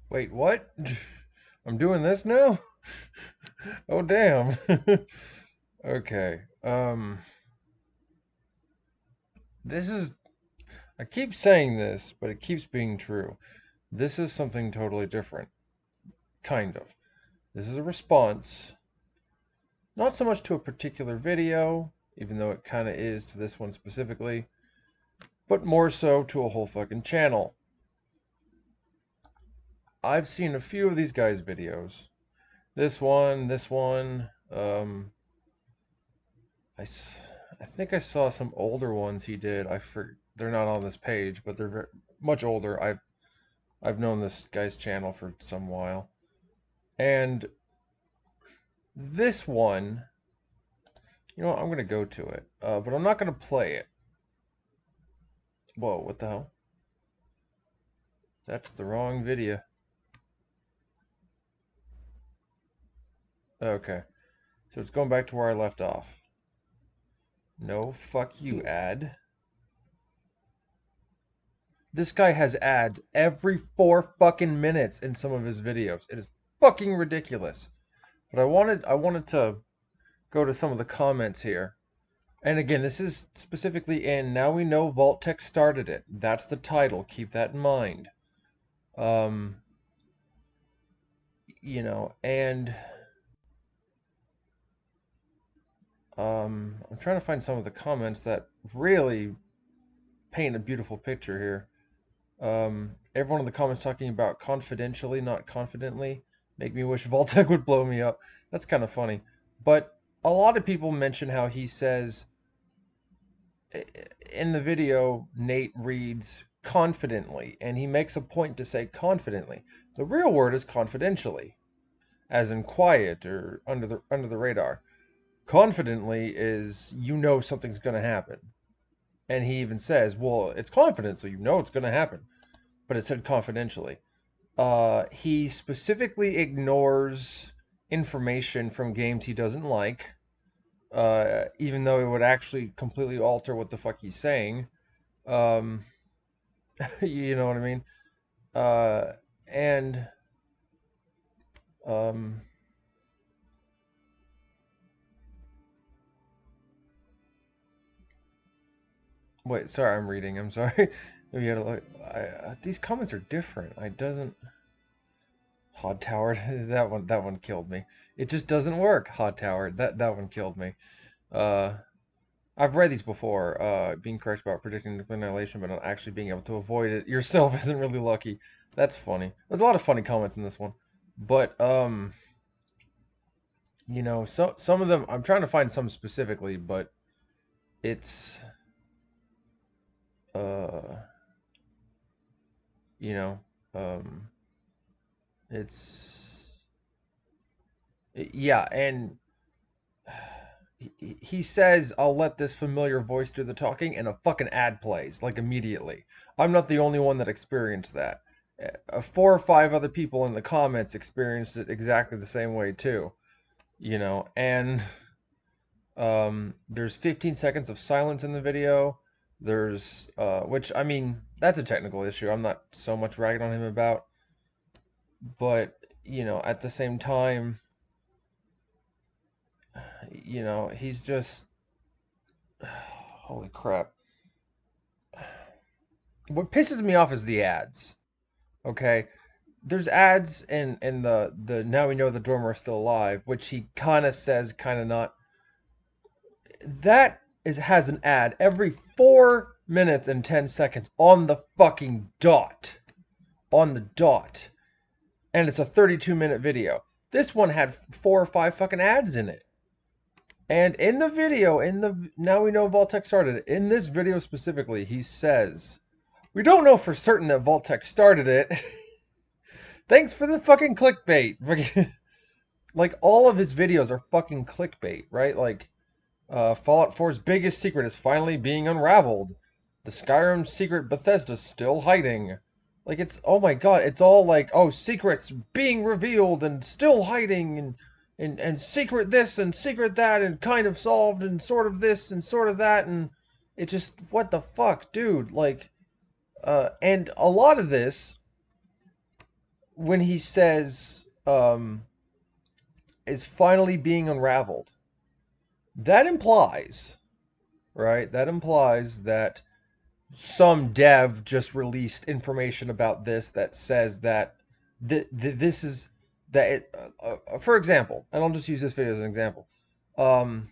Wait, what? I'm doing this now? Oh, damn. Okay. This is, I keep saying this, but it keeps being true. This is something totally different. Kind of. This is a response, not so much to a particular video, even though it kind of is to this one specifically, but more so to a whole fucking channel. I've seen a few of these guys' videos. This one. I think I saw some older ones he did. They're not on this page, but they're much older. I've known this guy's channel for some while. And this one, you know what, I'm gonna go to it, but I'm not gonna play it. Whoa, what the hell? That's the wrong video. Okay, so it's going back to where I left off. No, fuck you, ad. This guy has ads every 4 fucking minutes in some of his videos. It is fucking ridiculous. But I wanted to go to some of the comments here. And again, this is specifically in Now We Know Vault-Tec Started It. That's the title. Keep that in mind. Um, and I'm trying to find some of the comments that really paint a beautiful picture here. Everyone in the comments talking about confidentially, not confidently, make me wish Vault-Tec would blow me up. That's kind of funny. But a lot of people mention how he says in the video, Nate reads confidently, and he makes a point to say confidently. The real word is confidentially, as in quiet or under the radar. Confidently is you know something's going to happen. And he even says, well, it's confident, so you know it's going to happen. But it said confidentially. He specifically ignores information from games he doesn't like, even though it would actually completely alter what the fuck he's saying. Um, you know what I mean? And um, wait, sorry, I'm reading. I'm sorry. We gotta look. These comments are different. I doesn't. Hot Tower. That one killed me. It just doesn't work. Hot Tower. That one killed me. Uh, I've read these before. Being correct about predicting nuclear annihilation, but not actually being able to avoid it yourself isn't really lucky. That's funny. There's a lot of funny comments in this one, but some of them I'm trying to find some specifically, but it's uh, you know, um, it's yeah, and he says, I'll let this familiar voice do the talking, and a fucking ad plays, like immediately. I'm not the only one that experienced that. 4 or 5 other people in the comments experienced it exactly the same way, too. And there's 15 seconds of silence in the video. Which, I mean, that's a technical issue. I'm not so much ragging on him about. But, at the same time, he's just, holy crap. What pisses me off is the ads. Okay, there's ads in the Now We Know the Dormer is still alive, which he kind of says, kind of not. That has an ad every 4 minutes and 10 seconds on the fucking dot, on the dot, and it's a 32-minute video. This one had 4 or 5 fucking ads in it. And in the video, in the Now We Know Vault-Tec started, in this video specifically, he says, we don't know for certain that Vault-Tec started it. Thanks for the fucking clickbait. Like, all of his videos are fucking clickbait, right? Like, Fallout 4's biggest secret is finally being unraveled. The Skyrim secret Bethesda's still hiding. Like, it's, oh my god, it's all like, oh, secrets being revealed and still hiding, and secret this and secret that, and kind of solved, and sort of this and sort of that, and it just, what the fuck, dude? Like, and a lot of this when he says is finally being unraveled, that implies, right? That implies that some dev just released information about this that says that this is that it, for example, and I'll just use this video as an example. Um,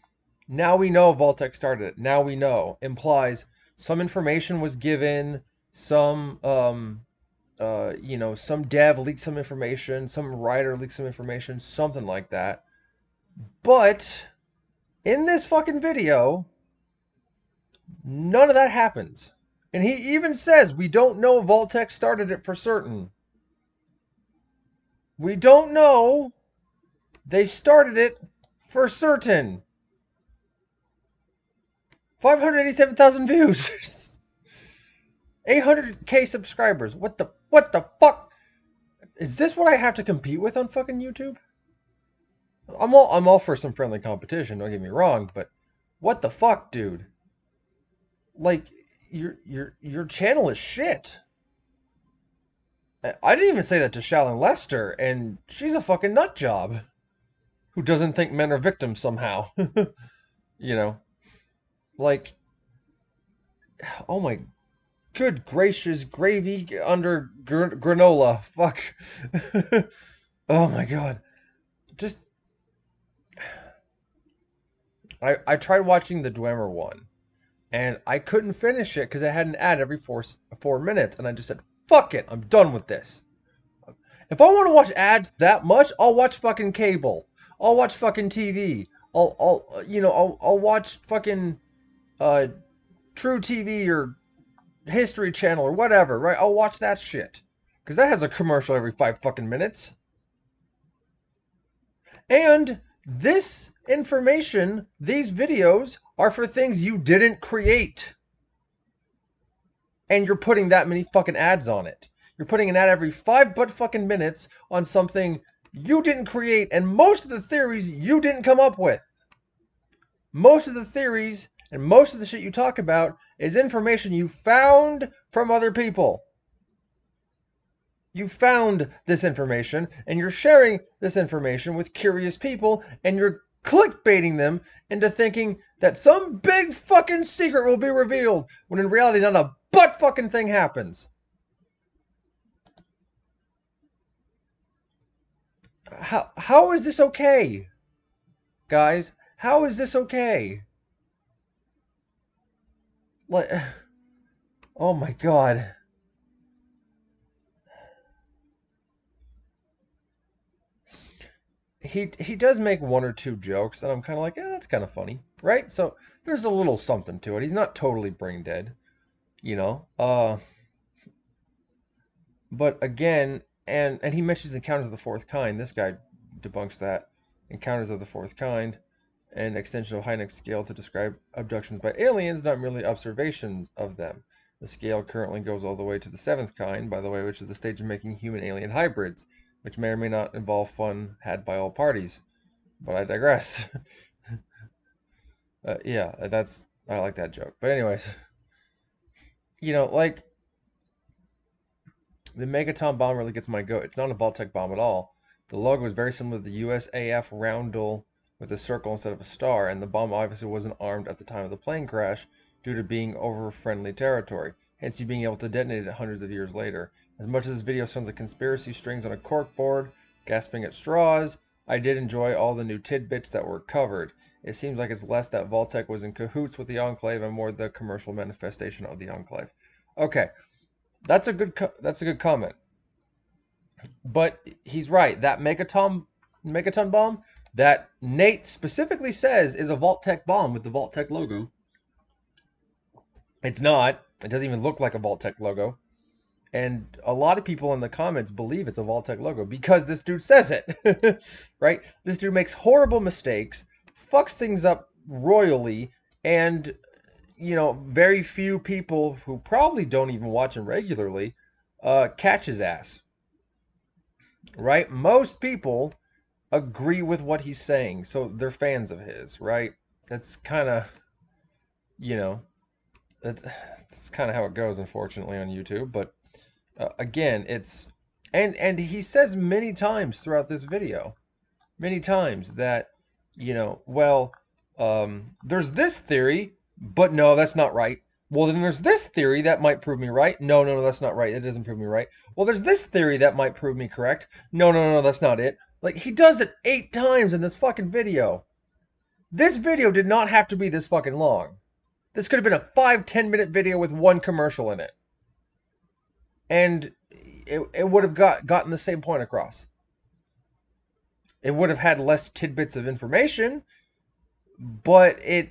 Now we know Vaultec started it. Now we know implies some information was given, some some dev leaked some information, some writer leaked some information, something like that. But in this fucking video, none of that happens. And he even says we don't know Vaultec started it for certain. We don't know they started it for certain. 587,000 views. 800K subscribers. What the fuck? Is this what I have to compete with on fucking YouTube? I'm all for some friendly competition, don't get me wrong, but what the fuck, dude? Like your channel is shit. I didn't even say that to Shallon Lester, and she's a fucking nut job who doesn't think men are victims somehow. You know, like, oh my good gracious, gravy under granola. Fuck. Oh my god. Just, I tried watching the Dwemer one, and I couldn't finish it because it had an ad every four minutes, and I just said, fuck it, I'm done with this. If I want to watch ads that much, I'll watch fucking cable. I'll watch fucking TV. I'll watch fucking True TV or History Channel or whatever, right? I'll watch that shit. Because that has a commercial every 5 fucking minutes. And this information, these videos, are for things you didn't create. And you're putting that many fucking ads on it. You're putting an ad every 5 fucking minutes on something you didn't create, and most of the theories you didn't come up with. Most of the theories and most of the shit you talk about is information you found from other people. You found this information, and you're sharing this information with curious people, and you're clickbaiting them into thinking that some big fucking secret will be revealed, when in reality not a butt fucking thing happens. How is this okay? Guys, how is this okay? Like, oh my god. He does make one or two jokes, and I'm kind of like, yeah, that's kind of funny, right? So there's a little something to it. He's not totally brain dead, you know. But again, and he mentions encounters of the fourth kind. This guy debunks that. Encounters of the fourth kind, an extension of Hynek's scale to describe abductions by aliens, not merely observations of them. The scale currently goes all the way to the seventh kind, by the way, which is the stage of making human-alien hybrids, which may or may not involve fun had by all parties. But I digress. Yeah, I like that joke. But anyways, like, the Megaton bomb really gets my goat. It's not a Vaultec bomb at all. The logo is very similar to the USAF roundel with a circle instead of a star, and the bomb obviously wasn't armed at the time of the plane crash due to being over friendly territory, hence you being able to detonate it hundreds of years later. As much as this video sounds like conspiracy strings on a corkboard, gasping at straws, I did enjoy all the new tidbits that were covered. It seems like it's less that Vaultec was in cahoots with the Enclave and more the commercial manifestation of the Enclave. Okay, that's a good comment. But he's right. That megaton bomb that Nate specifically says is a Vaultec bomb with the Vaultec logo. It's not. It doesn't even look like a Vaultec logo. And a lot of people in the comments believe it's a Vaultec logo because this dude says it. Right? This dude makes horrible mistakes, fucks things up royally, and very few people who probably don't even watch him regularly catch his ass. Right? Most people agree with what he's saying, so they're fans of his, right? That's kind of, that's kind of how it goes, unfortunately, on YouTube. But again, it's And he says many times throughout this video, many times that, well, there's this theory, but no, that's not right. Well, then there's this theory that might prove me right. No, no, no, that's not right. It doesn't prove me right. Well, there's this theory that might prove me correct. No, no, no, no, that's not it. Like, he does it 8 times in this fucking video. This video did not have to be this fucking long. This could have been a 5-10 minute video with one commercial in it. And it would have gotten the same point across. It would have had less tidbits of information, but it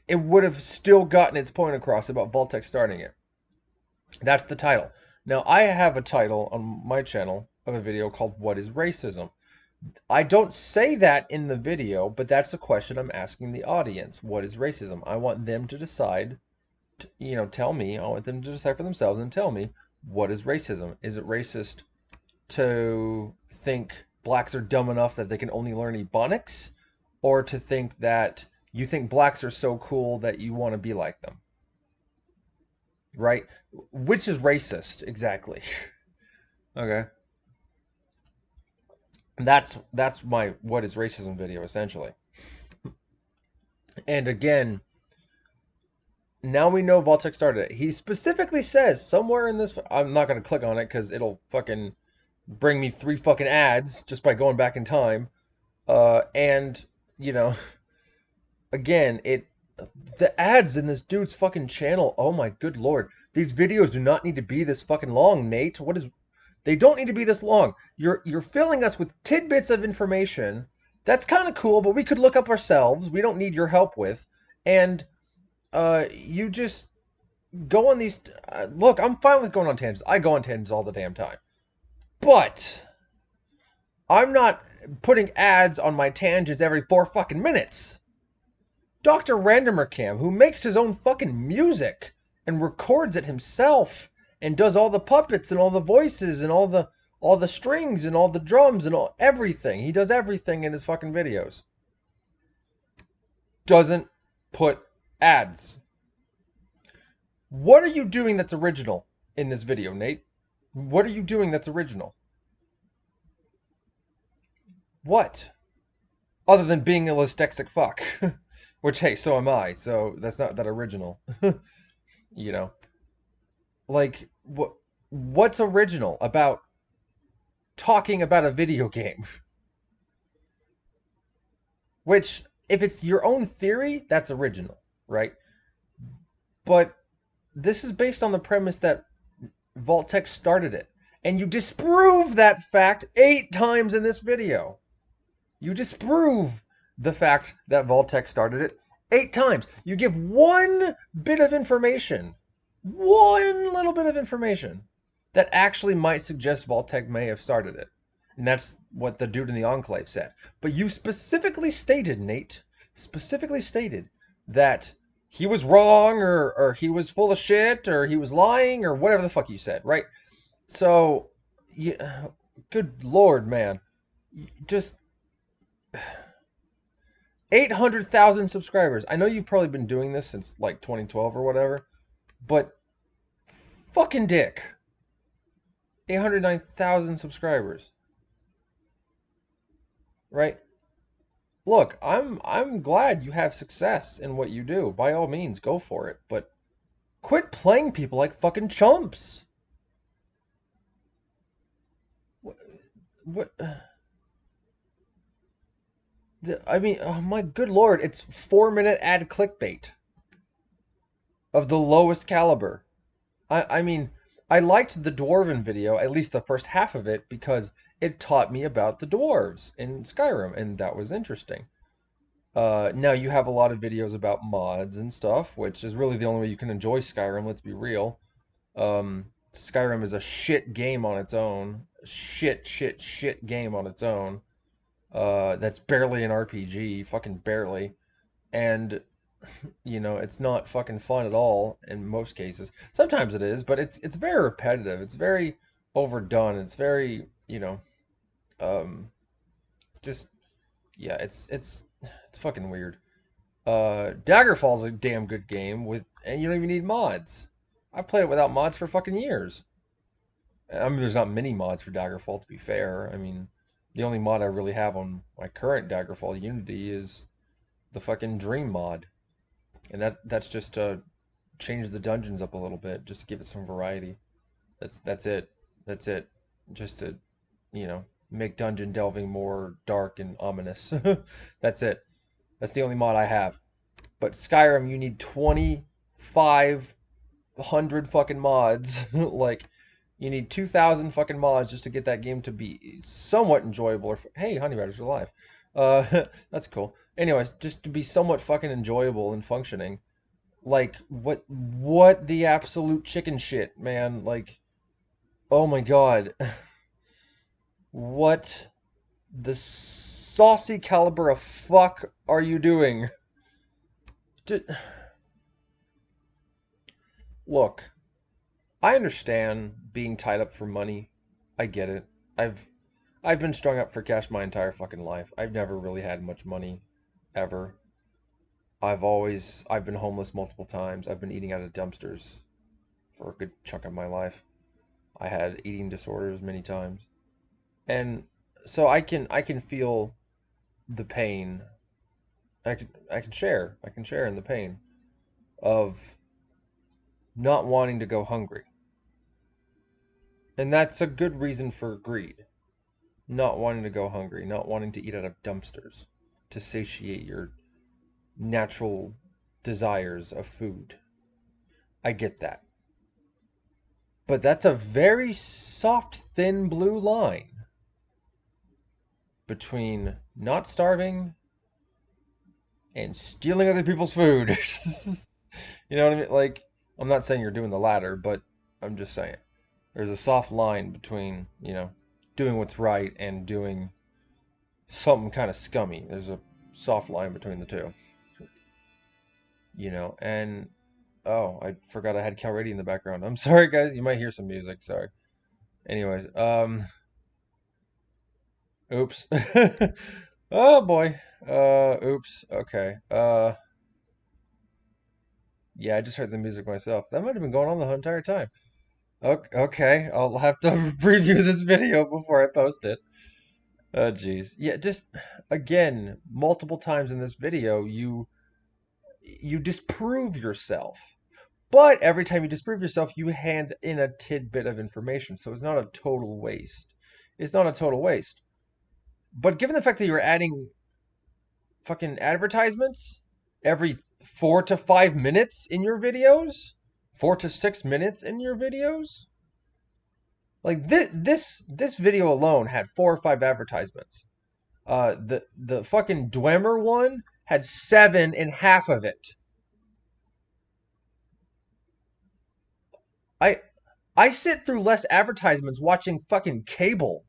would have still gotten its point across about Vault-Tec starting it. That's the title. Now, I have a title on my channel of a video called What is Racism? I don't say that in the video, but that's the question I'm asking the audience. What is racism? I want them to decide, tell me. I want them to decide for themselves and tell me, what is racism? Is it racist to think blacks are dumb enough that they can only learn Ebonics? Or to think that you think blacks are so cool that you want to be like them? Right? Which is racist, exactly. Okay. That's my What is Racism video, essentially. And again, now we know Vault-Tec started it. He specifically says somewhere in this, I'm not going to click on it because it'll fucking bring me 3 fucking ads just by going back in time. And, again, the ads in this dude's fucking channel, oh my good lord. These videos do not need to be this fucking long, Nate. They don't need to be this long. You're filling us with tidbits of information. That's kind of cool, but we could look up ourselves. We don't need your help with. And you just go on these... look, I'm fine with going on tangents. I go on tangents all the damn time. But I'm not putting ads on my tangents every 4 fucking minutes. Dr. Randomer Cam, who makes his own fucking music and records it himself and does all the puppets and all the voices and all the strings and all the drums and everything. He does everything in his fucking videos. Doesn't put ads. What are you doing that's original in this video, Nate? What are you doing that's original? What? Other than being a dyslexic fuck. Which, hey, so am I, so that's not that original. Like, what's original about talking about a video game? Which, if it's your own theory, that's original, right? But this is based on the premise that Vault-Tec started it. And you disprove that fact 8 times in this video. You disprove the fact that Vault-Tec started it 8 times. You give one bit of information, one little bit of information that actually might suggest Vault-Tec may have started it. And that's what the dude in the Enclave said. But you specifically stated, Nate, that he was wrong or he was full of shit or he was lying or whatever the fuck you said, right? So, yeah, good lord, man. Just 800,000 subscribers. I know you've probably been doing this since like 2012 or whatever, but fucking dick. 809,000 subscribers. Right? Look, I'm glad you have success in what you do. By all means, go for it. But quit playing people like fucking chumps. What? I mean, oh my good lord, it's 4-minute ad clickbait of the lowest caliber. I mean, I liked the Dwarven video, at least the first half of it, because it taught me about the dwarves in Skyrim, and that was interesting. Now you have a lot of videos about mods and stuff, which is really the only way you can enjoy Skyrim, let's be real. Skyrim is a shit game on its own. Shit game on its own. That's barely an RPG, fucking barely. And, it's not fucking fun at all in most cases. Sometimes it is, but it's very repetitive. It's very overdone. It's very, just, yeah, it's fucking weird. Daggerfall's a damn good game and you don't even need mods. I've played it without mods for fucking years. I mean, there's not many mods for Daggerfall, to be fair. I mean, the only mod I really have on my current Daggerfall Unity is the fucking Dream mod, and that's just to change the dungeons up a little bit, just to give it some variety. That's it. That's it. Just to, make dungeon delving more dark and ominous. That's it. That's the only mod I have. But Skyrim, you need 2,500 fucking mods. Like, you need 2,000 fucking mods just to get that game to be somewhat enjoyable. Or hey, Honey Badger's alive. That's cool. Anyways, just to be somewhat fucking enjoyable and functioning. Like, what the absolute chicken shit, man. Like, oh my god. What the saucy caliber of fuck are you doing? Look, I understand being tied up for money. I get it. I've I've been strung up for cash my entire fucking life. I've never really had much money ever. I've been homeless multiple times. I've been eating out of dumpsters for a good chunk of my life. I had eating disorders many times. And so I can feel the pain. I can share in the pain of not wanting to go hungry. And that's a good reason for greed. Not wanting to go hungry, not wanting to eat out of dumpsters to satiate your natural desires of food. I get that. But that's a very soft, thin blue line between not starving and stealing other people's food. You know what I mean? Like, I'm not saying you're doing the latter, but I'm just saying. There's a soft line between, doing what's right and doing something kind of scummy. There's a soft line between the two, and oh, I forgot I had Calrady in the background. I'm sorry, guys. You might hear some music. Sorry. Anyways, oops. Oh boy. Oops. Okay. Yeah, I just heard the music myself. That might have been going on the whole entire time. Okay, I'll have to preview this video before I post it. Oh, jeez. Yeah, just again, multiple times in this video, you disprove yourself. But every time you disprove yourself, you hand in a tidbit of information, so it's not a total waste. It's not a total waste. But given the fact that you're adding fucking advertisements every 4 to 5 minutes in your videos, 4 to 6 minutes in your videos, like this video alone had 4 or 5 advertisements. The fucking Dwemer one had 7 in half of it. I I sit through less advertisements watching fucking cable.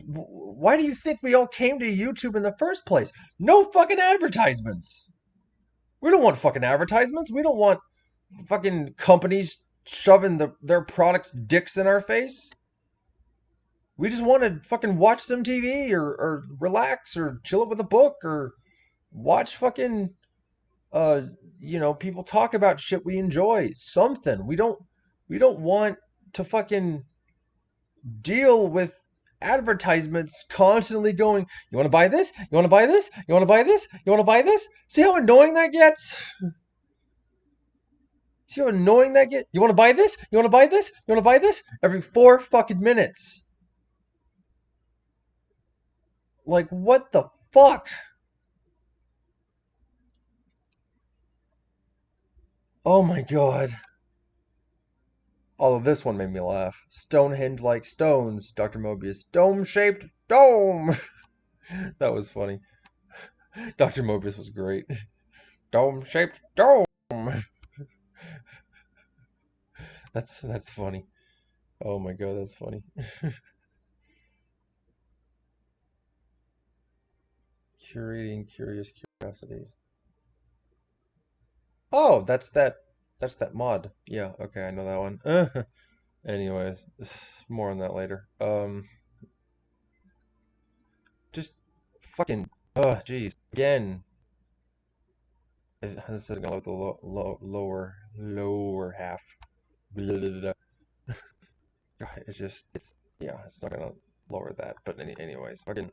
Why do you think we all came to YouTube in the first place? No fucking advertisements. We don't want fucking advertisements. We don't want fucking companies shoving their products' dicks in our face. We just want to fucking watch some TV or relax or chill it with a book or watch fucking people talk about shit we enjoy. Something. We don't want to fucking deal with advertisements constantly going, you want to buy this? You want to buy this? You want to buy this? You want to buy this? See how annoying that gets? See how annoying that gets? You want to buy this? You want to buy this? You want to buy this? Every 4 fucking minutes. Like, what the fuck? Oh my god. Although this one made me laugh. Stonehenge like stones, Dr. Mobius. Dome shaped dome. That was funny. Dr. Mobius was great. Dome shaped dome. That's funny. Oh my god, that's funny. Curating curious curiosities. Oh, that's that mod. Yeah, okay, I know that one. Anyways, more on that later. Just fucking jeez. Again, this is gonna load the lower half. Blah, blah, blah. It's just, yeah, it's not gonna lower that. But anyways, fucking,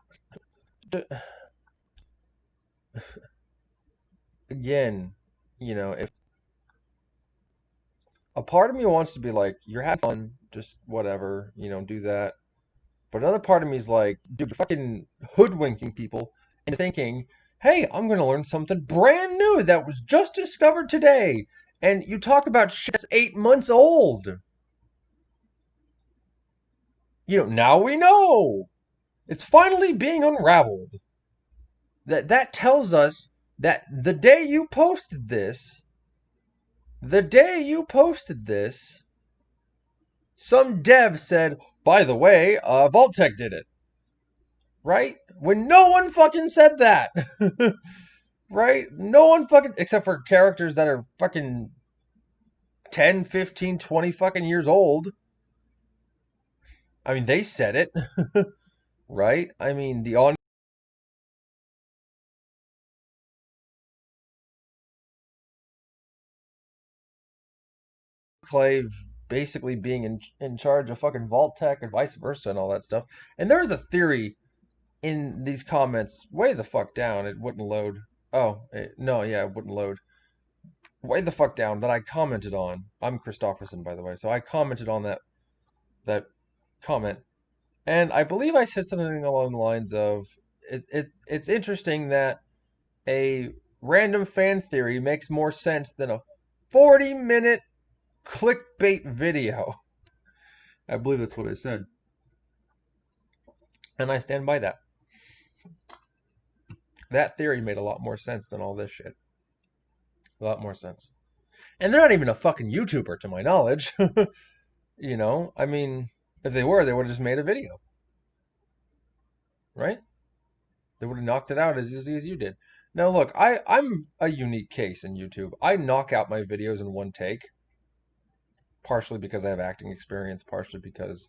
again, if a part of me wants to be like, you're having fun, just whatever, do that. But another part of me is like, dude, you're fucking hoodwinking people into thinking, hey, I'm gonna learn something brand new that was just discovered today. And you talk about shit that's 8 months old. Now we know. It's finally being unraveled. That tells us that the day you posted this, some dev said, by the way, Vault-Tec did it. Right? When no one fucking said that. Right? No one fucking, except for characters that are fucking 10, 15, 20 fucking years old. I mean, they said it. Right? I mean, the Enclave basically being in charge of fucking Vault-Tec and vice versa and all that stuff. And there was a theory in these comments way the fuck down. It wouldn't load. Oh, no, yeah, it wouldn't load. Way the fuck down that I commented on. I'm Christofferson, by the way. So I commented on that comment. And I believe I said something along the lines of, it's interesting that a random fan theory makes more sense than a 40-minute clickbait video. I believe that's what I said. And I stand by that. That theory made a lot more sense than all this shit. A lot more sense. And they're not even a fucking YouTuber, to my knowledge. I mean, if they were, they would have just made a video. Right? They would have knocked it out as easy as you did. Now, look, I'm a unique case in YouTube. I knock out my videos in one take, partially because I have acting experience, partially because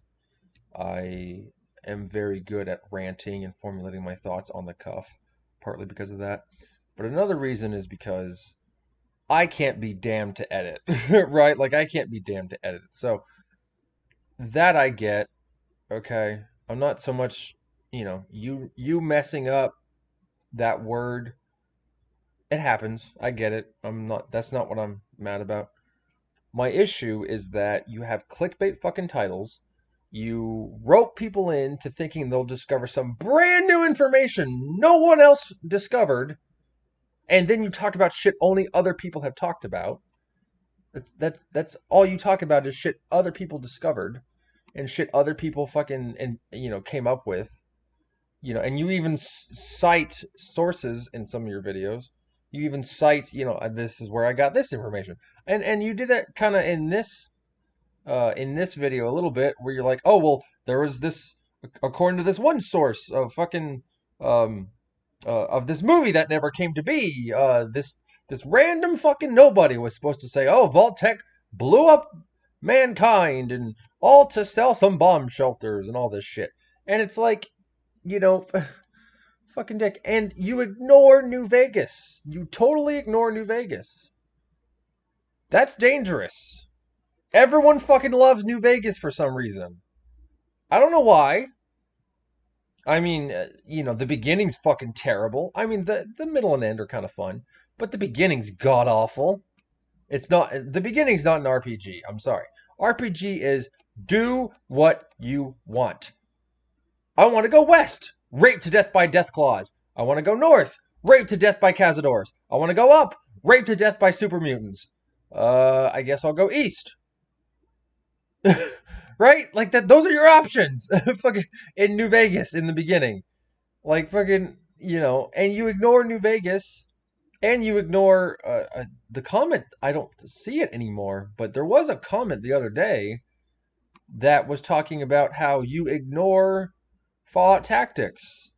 I am very good at ranting and formulating my thoughts on the cuff, partly because of that. But another reason is because I can't be damned to edit, right? Like, I can't be damned to edit. So, that I get, okay? I'm not so much, you messing up that word. It happens. I get it. That's not what I'm mad about. My issue is that you have clickbait fucking titles. You rope people into thinking they'll discover some brand new information no one else discovered, and then you talk about shit only other people have talked about. That's all you talk about is shit other people discovered and shit other people fucking came up with. And you even cite sources in some of your videos. You even cite, this is where I got this information. And you did that kind of in this video a little bit where you're like, oh, well, there was this, according to this one source of fucking, of this movie that never came to be, this random fucking nobody was supposed to say, oh, Vault-Tec blew up mankind and all to sell some bomb shelters and all this shit. And it's like, you know, fucking dick. And you ignore New Vegas. You totally ignore New Vegas. That's dangerous. Everyone fucking loves New Vegas for some reason. I don't know why. I mean, the beginning's fucking terrible. I mean, the middle and end are kind of fun, but the beginning's god awful. It's not, the beginning's not an RPG. I'm sorry. RPG is do what you want. I want to go west, raped to death by Deathclaws. I want to go north, raped to death by Cazadors. I want to go up, raped to death by super mutants. I guess I'll go east. Right? Like that. Those are your options. Fucking in New Vegas in the beginning, like fucking, and you ignore New Vegas, and you ignore the comment. I don't see it anymore, but there was a comment the other day that was talking about how you ignore Fallout Tactics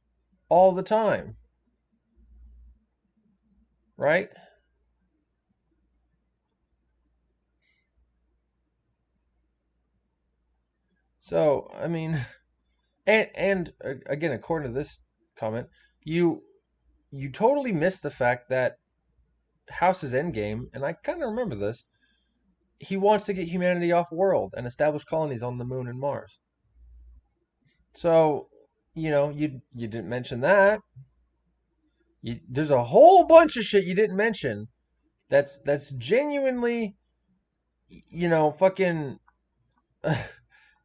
all the time, right? So, I mean, and again, according to this comment, you you totally missed the fact that House's Endgame, and I kind of remember this, he wants to get humanity off world and establish colonies on the moon and Mars. So, you didn't mention that. There's a whole bunch of shit you didn't mention that's genuinely, fucking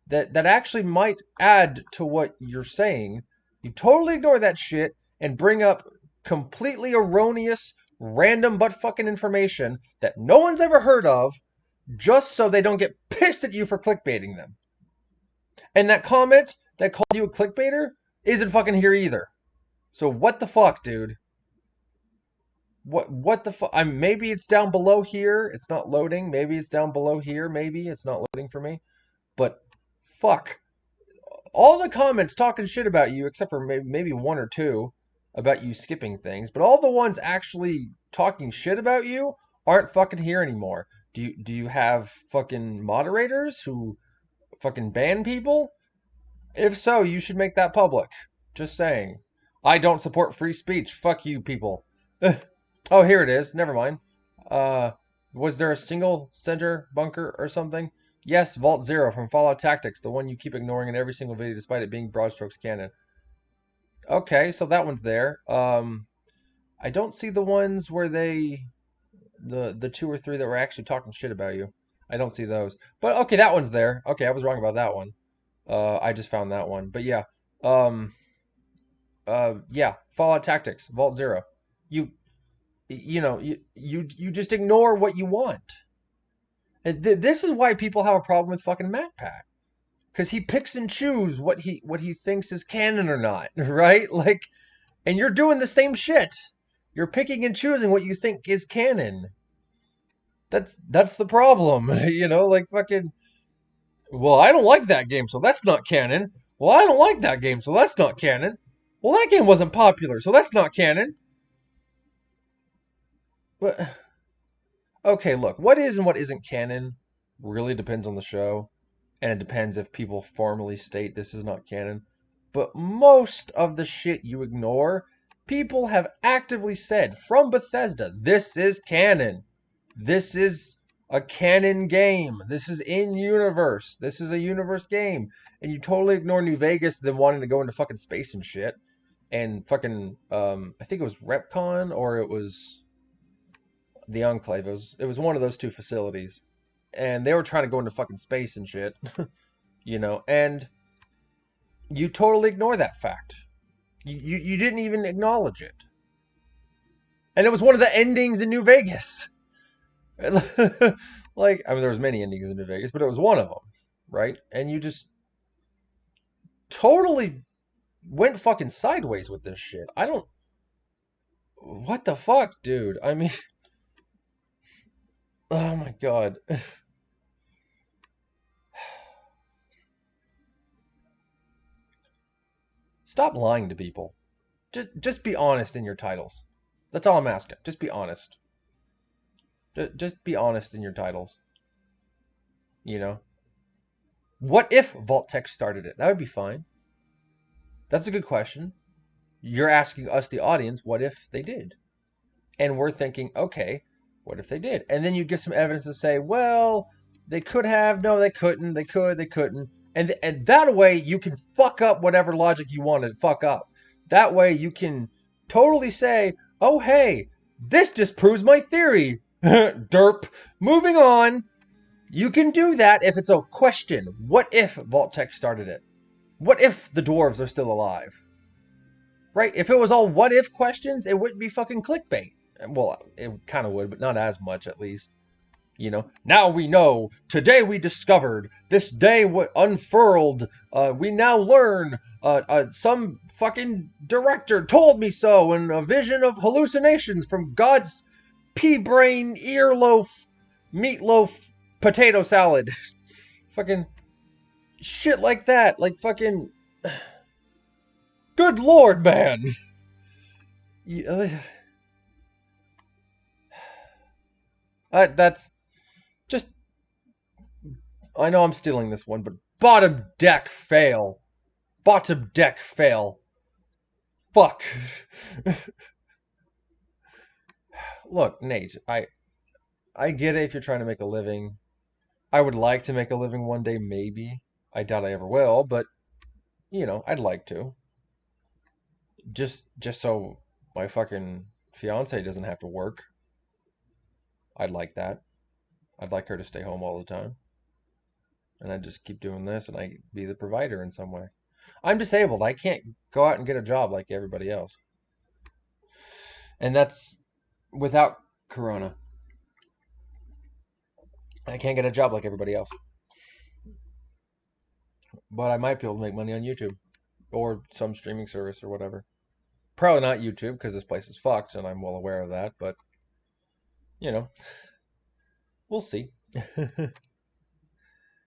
that actually might add to what you're saying. You totally ignore that shit and bring up completely erroneous, random but fucking information that no one's ever heard of, just so they don't get pissed at you for clickbaiting them. And that comment that called you a clickbaiter isn't fucking here either. So what the fuck, dude? What the fuck? Maybe it's down below here. It's not loading. Maybe it's down below here. Maybe it's not loading for me. But fuck. All the comments talking shit about you, except for maybe one or two about you skipping things, but all the ones actually talking shit about you aren't fucking here anymore. Do you have fucking moderators who fucking ban people? If so, you should make that public. Just saying. I don't support free speech. Fuck you, people. Oh, here it is. Never mind. Was there a single center bunker or something? Yes, Vault Zero from Fallout Tactics, the one you keep ignoring in every single video despite it being broad strokes canon. Okay, so that one's there. I don't see the ones where the two or three that were actually talking shit about you. I don't see those. But okay, that one's there. Okay, I was wrong about that one. I just found that one. But yeah. Yeah, Fallout Tactics, Vault Zero. You just ignore what you want. And this is why people have a problem with fucking MatPat. Because he picks and chooses what he thinks is canon or not, right? Like, and you're doing the same shit. You're picking and choosing what you think is canon. That's the problem, like fucking. Well, I don't like that game, so that's not canon. Well, I don't like that game, so that's not canon. Well, that game wasn't popular, so that's not canon. But okay, look, what is and what isn't canon really depends on the show. And it depends if people formally state this is not canon. But most of the shit you ignore, people have actively said from Bethesda, this is canon. This is a canon game. This is in universe. This is a universe game. And you totally ignore New Vegas, them wanting to go into fucking space and shit. And fucking, I think it was Repcon or it was the Enclave. It was one of those two facilities. And they were trying to go into fucking space and shit, and you totally ignore that fact. You didn't even acknowledge it. And it was one of the endings in New Vegas. Like, there was many endings in New Vegas, but it was one of them, right? And you just totally went fucking sideways with this shit. What the fuck, dude? I mean, oh my god. Stop lying to people. Just be honest in your titles. That's all I'm asking. Just be honest. Just be honest in your titles. What if Vault-Tec started it? That would be fine. That's a good question. You're asking us, the audience, what if they did? And we're thinking, okay, what if they did? And then you give some evidence to say, well, they could have, no, they couldn't, they could, they couldn't. And that way you can fuck up whatever logic you want to fuck up. That way you can totally say, oh, hey, this disproves my theory. Derp. Moving on. You can do that if it's a question. What if Vault-Tec started it? What if the dwarves are still alive? Right? If it was all what if questions, it wouldn't be fucking clickbait. Well, it kind of would, but not as much at least. Now we know. Today we discovered. This day unfurled. We now learn. Some fucking director told me so in a vision of hallucinations from God's pea-brain earloaf, meatloaf, potato salad. Fucking shit like that. Like fucking. Good lord, man. That's just. I know I'm stealing this one, but bottom deck fail. Bottom deck fail. Fuck. Look, Nate, I get it if you're trying to make a living. I would like to make a living one day, maybe. I doubt I ever will, but I'd like to. Just so my fucking fiance doesn't have to work. I'd like that. I'd like her to stay home all the time. And I'd just keep doing this and I be the provider in some way. I'm disabled. I can't go out and get a job like everybody else. And that's without Corona. I can't get a job like everybody else. But I might be able to make money on YouTube or some streaming service or whatever. Probably not YouTube because this place is fucked and I'm well aware of that, but we'll see.